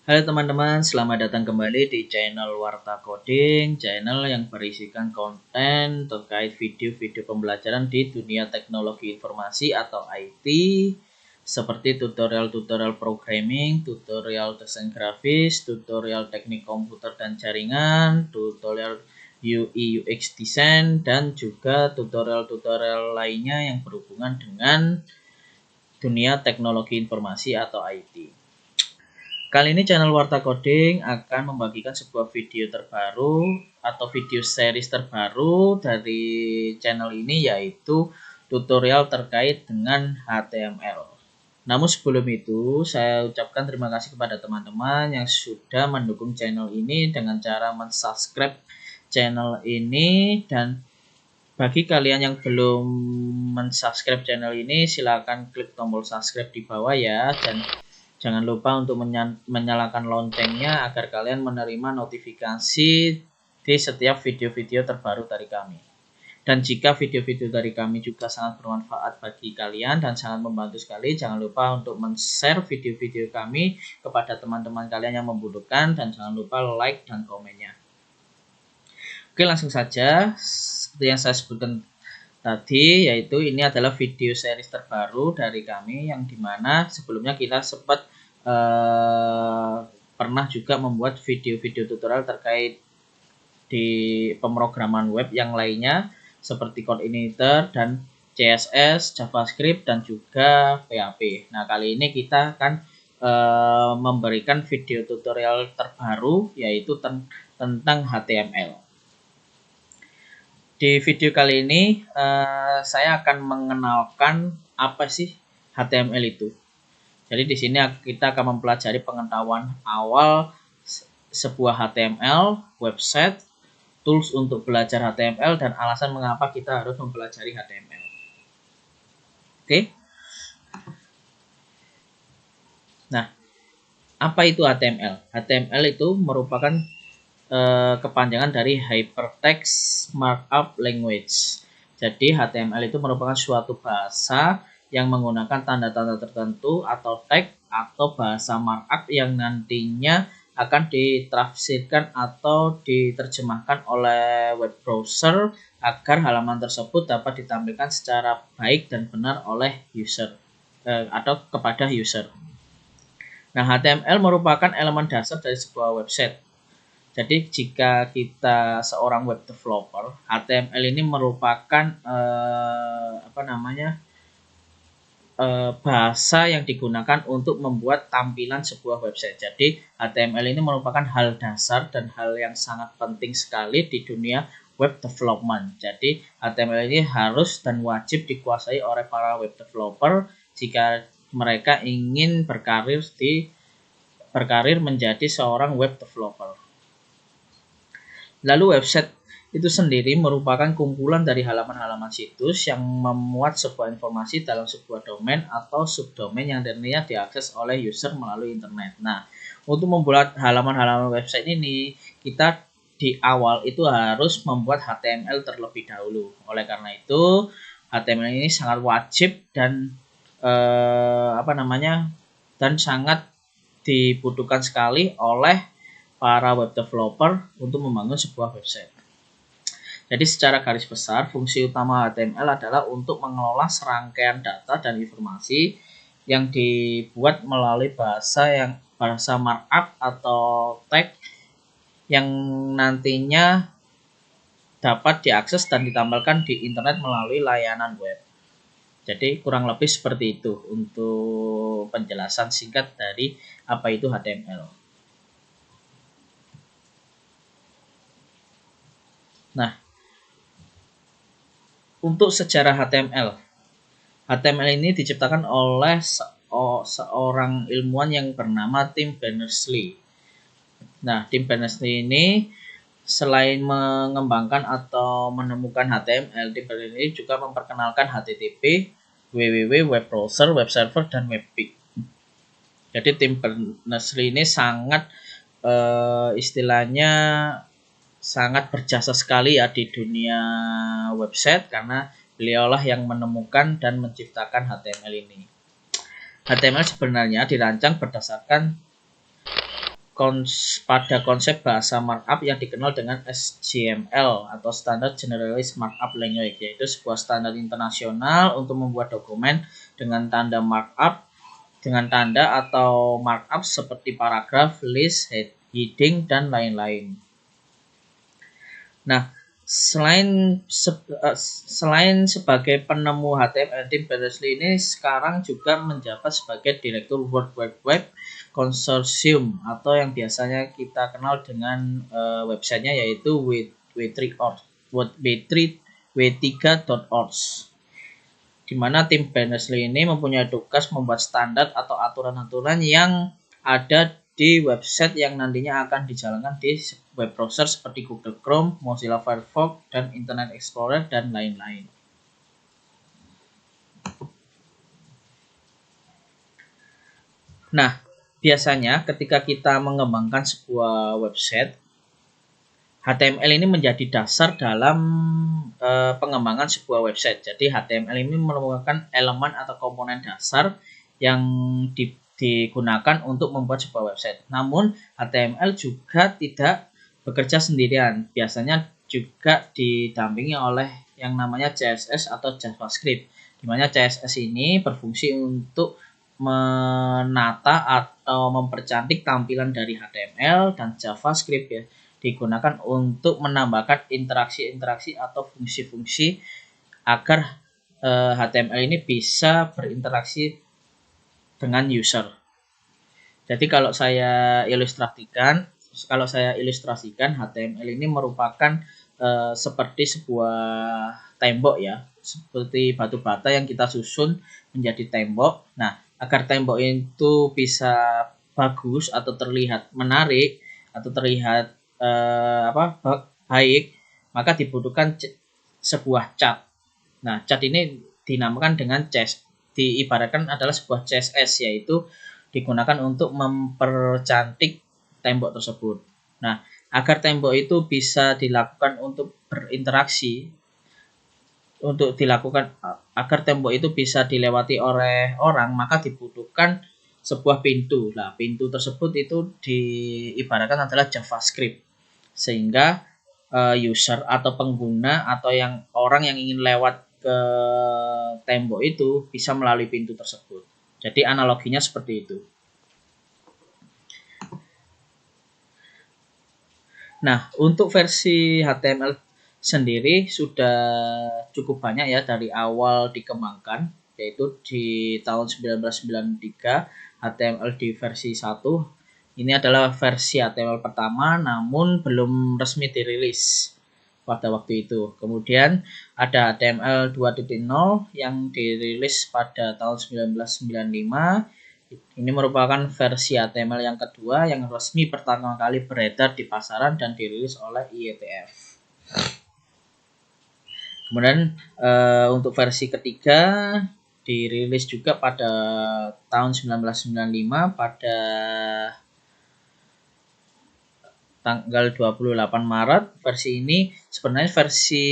Halo teman-teman, selamat datang kembali di channel Warta Coding, channel yang berisikan konten terkait video-video pembelajaran di dunia teknologi informasi atau IT, seperti tutorial-tutorial programming, tutorial desain grafis, tutorial teknik komputer dan jaringan, tutorial UI UX design, dan juga tutorial-tutorial lainnya yang berhubungan dengan dunia teknologi informasi atau IT. Kali ini channel Warta Coding akan membagikan sebuah video terbaru atau video series terbaru dari channel ini, yaitu tutorial terkait dengan HTML. Namun sebelum itu, saya ucapkan terima kasih kepada teman-teman yang sudah mendukung channel ini dengan cara mensubscribe channel ini. Dan bagi kalian yang belum mensubscribe channel ini, silakan klik tombol subscribe di bawah ya, dan jangan lupa untuk menyalakan loncengnya agar kalian menerima notifikasi di setiap video-video terbaru dari kami. Dan jika video-video dari kami juga sangat bermanfaat bagi kalian dan sangat membantu sekali, jangan lupa untuk men-share video-video kami kepada teman-teman kalian yang membutuhkan, dan jangan lupa like dan komennya. Oke, langsung saja. Seperti yang saya sebutkan tadi, yaitu ini adalah video series terbaru dari kami, yang dimana sebelumnya kita sempat pernah juga membuat video-video tutorial terkait di pemrograman web yang lainnya seperti Codeinator dan CSS, JavaScript, dan juga PHP. Nah, kali ini kita akan memberikan video tutorial terbaru, yaitu tentang HTML. Di video kali ini saya akan mengenalkan apa sih HTML itu. Jadi di sini kita akan mempelajari pengetahuan awal sebuah HTML, website, tools untuk belajar HTML, dan alasan mengapa kita harus mempelajari HTML. Oke. Nah, apa itu HTML? HTML itu merupakan kepanjangan dari Hypertext Markup Language. Jadi HTML itu merupakan suatu bahasa yang menggunakan tanda-tanda tertentu atau tag atau bahasa markup yang nantinya akan ditafsirkan atau diterjemahkan oleh web browser agar halaman tersebut dapat ditampilkan secara baik dan benar oleh user atau kepada user. Nah, HTML merupakan elemen dasar dari sebuah website. Jadi jika kita seorang web developer, HTML ini merupakan bahasa yang digunakan untuk membuat tampilan sebuah website. Jadi HTML ini merupakan hal dasar dan hal yang sangat penting sekali di dunia web development. Jadi HTML ini harus dan wajib dikuasai oleh para web developer jika mereka ingin berkarir menjadi seorang web developer. Lalu website itu sendiri merupakan kumpulan dari halaman-halaman situs yang memuat sebuah informasi dalam sebuah domain atau subdomain yang nantinya diakses oleh user melalui internet. Nah, untuk membuat halaman-halaman website ini, kita di awal itu harus membuat HTML terlebih dahulu. Oleh karena itu, HTML ini sangat wajib dan dan sangat dibutuhkan sekali oleh para web developer untuk membangun sebuah website. Jadi secara garis besar, fungsi utama HTML adalah untuk mengelola serangkaian data dan informasi yang dibuat melalui bahasa markup atau tag yang nantinya dapat diakses dan ditampilkan di internet melalui layanan web. Jadi kurang lebih seperti itu untuk penjelasan singkat dari apa itu HTML. Nah, untuk sejarah HTML. HTML ini diciptakan oleh seorang ilmuwan yang bernama Tim Berners-Lee. Nah, Tim Berners-Lee ini selain mengembangkan atau menemukan HTML, Tim Berners-Lee juga memperkenalkan HTTP, www, web browser, web server, dan webpack. Jadi Tim Berners-Lee ini sangat sangat berjasa sekali ya di dunia website, karena beliaulah yang menemukan dan menciptakan HTML ini. HTML sebenarnya dirancang berdasarkan pada konsep bahasa markup yang dikenal dengan SGML atau Standard Generalized Markup Language, yaitu sebuah standar internasional untuk membuat dokumen dengan tanda markup atau markup seperti paragraf, list, heading, dan lain-lain. Nah, selain sebagai penemu HTML, Tim Berners-Lee ini sekarang juga menjabat sebagai Direktur World Wide Web Consortium atau yang biasanya kita kenal dengan websitenya yaitu w3.org, di mana Tim Berners-Lee ini mempunyai tugas membuat standar atau aturan-aturan yang ada di website yang nantinya akan dijalankan di web browser seperti Google Chrome, Mozilla Firefox, dan Internet Explorer, dan lain-lain. Nah, biasanya ketika kita mengembangkan sebuah website, HTML ini menjadi dasar dalam pengembangan sebuah website. Jadi HTML ini merupakan elemen atau komponen dasar yang digunakan untuk membuat sebuah website. Namun HTML juga tidak bekerja sendirian. Biasanya juga didampingi oleh yang namanya CSS atau JavaScript, di mana CSS ini berfungsi untuk menata atau mempercantik tampilan dari HTML, dan JavaScript ya digunakan untuk menambahkan interaksi-interaksi atau fungsi-fungsi agar HTML ini bisa berinteraksi dengan user. Jadi kalau saya ilustrasikan HTML ini merupakan seperti sebuah tembok ya, seperti batu bata yang kita susun menjadi tembok. Nah, agar tembok itu bisa bagus atau terlihat menarik atau terlihat baik, maka dibutuhkan sebuah cat. Nah, cat ini dinamakan dengan diibaratkan adalah sebuah CSS, yaitu digunakan untuk mempercantik tembok tersebut. Nah, agar tembok itu bisa dilakukan untuk berinteraksi, agar tembok itu bisa dilewati oleh orang, maka dibutuhkan sebuah pintu. Nah, pintu tersebut itu diibaratkan adalah JavaScript, sehingga user atau pengguna atau orang yang ingin lewat ke tembok itu bisa melalui pintu tersebut. Jadi analoginya seperti itu. Nah, untuk versi HTML sendiri sudah cukup banyak ya dari awal dikembangkan, yaitu di tahun 1993 HTML di versi 1. Ini adalah versi HTML pertama, namun belum resmi dirilis pada waktu itu. Kemudian ada HTML 2.0 yang dirilis pada tahun 1995. Ini merupakan versi HTML yang kedua yang resmi pertama kali beredar di pasaran dan dirilis oleh IETF. Kemudian untuk versi ketiga dirilis juga pada tahun 1995 pada tanggal 28 Maret. Versi ini sebenarnya versi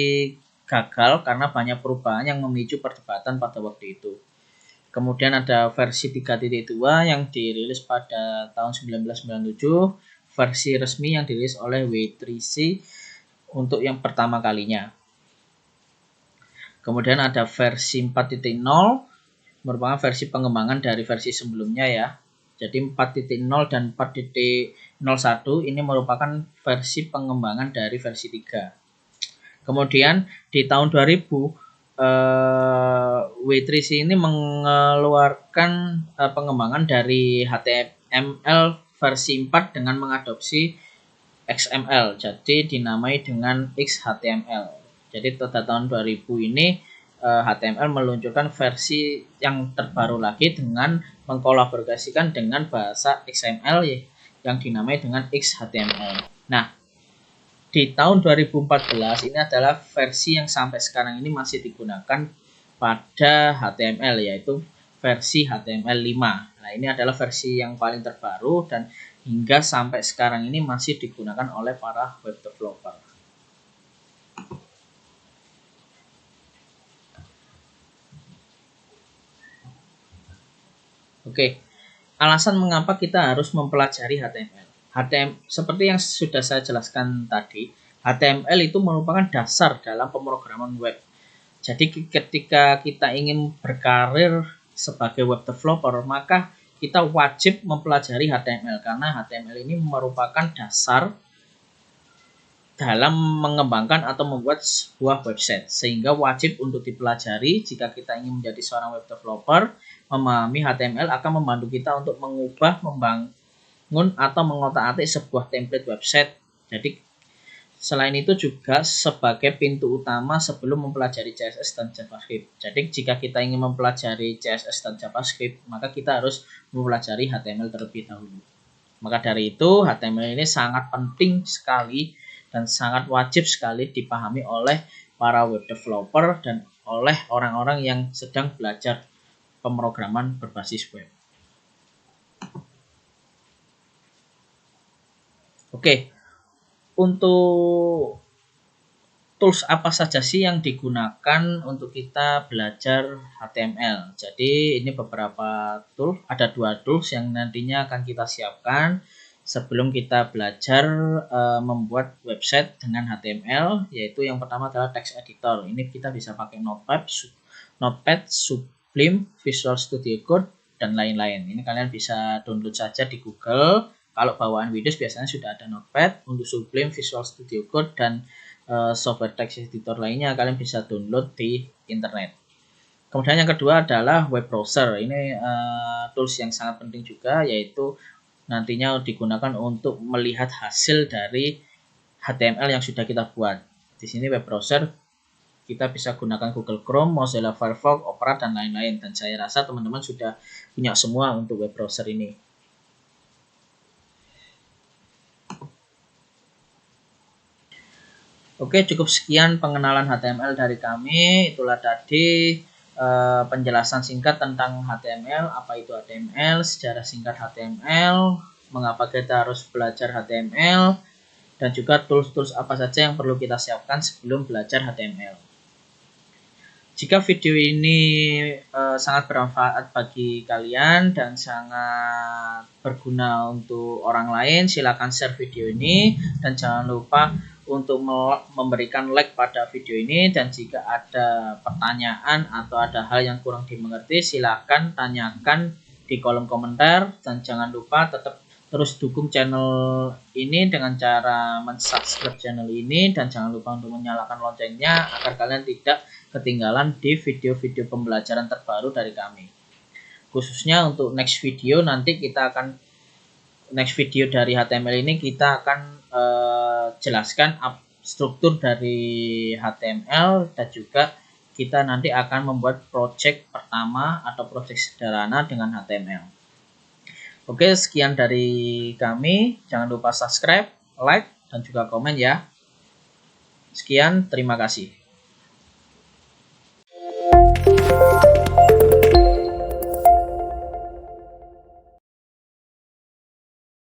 gagal karena banyak perubahan yang memicu perdebatan pada waktu itu. Kemudian ada versi 3.2 yang dirilis pada tahun 1997, versi resmi yang dirilis oleh W3C untuk yang pertama kalinya. Kemudian ada versi 4.0, merupakan versi pengembangan dari versi sebelumnya ya. Jadi 4.0 dan 4.01 ini merupakan versi pengembangan dari versi 3. Kemudian di tahun 2000 W3C ini mengeluarkan pengembangan dari HTML versi 4 dengan mengadopsi XML, jadi dinamai dengan XHTML. Jadi pada tahun 2000 ini HTML meluncurkan versi yang terbaru lagi dengan mengkolaborasikan dengan bahasa XML yang dinamai dengan XHTML. Nah, di tahun 2014 ini adalah versi yang sampai sekarang ini masih digunakan pada HTML, yaitu versi HTML5. Nah, ini adalah versi yang paling terbaru dan hingga sampai sekarang ini masih digunakan oleh para web developer. Oke, alasan mengapa kita harus mempelajari HTML. seperti yang sudah saya jelaskan tadi, HTML itu merupakan dasar dalam pemrograman web. Jadi ketika kita ingin berkarir sebagai web developer, maka kita wajib mempelajari HTML karena HTML ini merupakan dasar dalam mengembangkan atau membuat sebuah website, sehingga wajib untuk dipelajari. Jika kita ingin menjadi seorang web developer, memahami HTML akan membantu kita untuk mengubah, membangun atau mengotak-atik sebuah template website. Jadi selain itu juga sebagai pintu utama sebelum mempelajari CSS dan JavaScript. Jadi jika kita ingin mempelajari CSS dan JavaScript, maka kita harus mempelajari HTML terlebih dahulu. Maka dari itu HTML ini sangat penting sekali dan sangat wajib sekali dipahami oleh para web developer dan oleh orang-orang yang sedang belajar pemrograman berbasis web. Oke, untuk tools apa saja sih yang digunakan untuk kita belajar HTML? Jadi ini beberapa tools, ada 2 tools yang nantinya akan kita siapkan sebelum kita belajar membuat website dengan HTML, yaitu yang pertama adalah text editor. Ini kita bisa pakai Notepad, Sublime, Visual Studio Code, dan lain-lain. Ini kalian bisa download saja di Google. Kalau bawaan Windows biasanya sudah ada Notepad. Untuk Sublime, Visual Studio Code, dan software text editor lainnya kalian bisa download di internet. Kemudian yang kedua adalah web browser. Ini tools yang sangat penting juga, yaitu nantinya digunakan untuk melihat hasil dari HTML yang sudah kita buat. Di sini web browser kita bisa gunakan Google Chrome, Mozilla Firefox, Opera, dan lain-lain. Dan saya rasa teman-teman sudah punya semua untuk web browser ini. Oke, cukup sekian pengenalan HTML dari kami. Itulah tadi penjelasan singkat tentang HTML, apa itu HTML, sejarah singkat HTML, mengapa kita harus belajar HTML, dan juga tools-tools apa saja yang perlu kita siapkan sebelum belajar HTML. Jika video ini sangat bermanfaat bagi kalian dan sangat berguna untuk orang lain, silakan share video ini dan jangan lupa untuk memberikan like pada video ini. Dan jika ada pertanyaan atau ada hal yang kurang dimengerti, silakan tanyakan di kolom komentar. Dan jangan lupa tetap terus dukung channel ini dengan cara mensubscribe channel ini, dan jangan lupa untuk menyalakan loncengnya agar kalian tidak ketinggalan di video-video pembelajaran terbaru dari kami. Khususnya untuk next video dari HTML ini kita akan jelaskan struktur dari HTML, dan juga kita nanti akan membuat project pertama atau project sederhana dengan HTML. Oke, sekian dari kami. Jangan lupa subscribe, like, dan juga komen ya. Sekian, terima kasih.